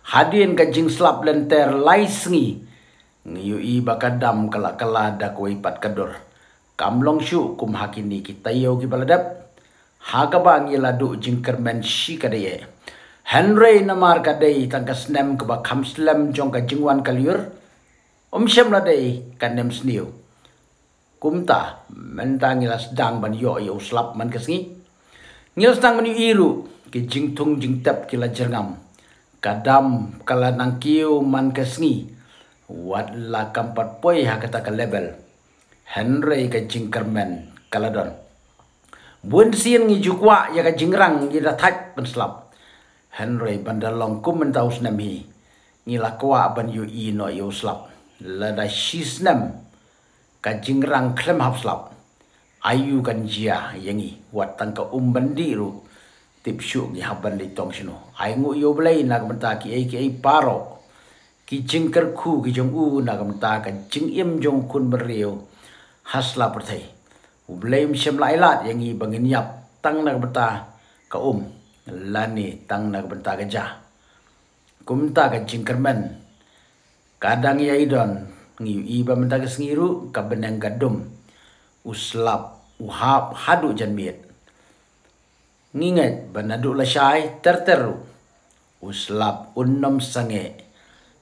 Hadin ka jing slap lenter lai sengi. Ngiyu i bakadam kala da ko ipat kador. Kamlong syu kum hakini kita yo ki baladap. Hakabang iladu jing kermen shi kadaye. Henry namar kadai tangkas nem ke bakam slam jong ka jingwan kaliur. Syam ladai kanem sniu. Kumta mentang ilas dang ban yo slap man kesngi. Ngil stang man iru ke jing tung jing tap kila jerngam. Kadam kala nangkiu man kesngi. Wat la kampat poi hakata ka level. Henry ka jing kermen kaladon. Bun sien ngi jukwa ya ka jingrang ida thaj ban slap. Henry bandalong kum mentaus nami. Ngila kwa ban yu no yo slap. Lada shisnam ka jingrang klem hap slap. Ayu kan jia yangi wat tangka bandiru. Tip syuk ni haban li tong sino. Ay ngu yo blay nagamta ki ay paro. Ki jingker ku ki jong nagamta ka jing im jong kun beriyo. Hasla pertai. Ublay msyam lailat yangi bangin yap. Tang nagamta ka lani tang nagamta ka jah. Kumta ka jingker men. Kadang ya idon. Ngiu iba menta ka sengiru ka benang gadum. Uslap uhap hadu janmiet. Ngingat banadu lasyai terteru. Uslap unnom sange.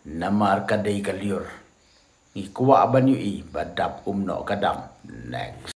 Namar kadai kaliur. Ngikuwa ban badap no kadam. Next.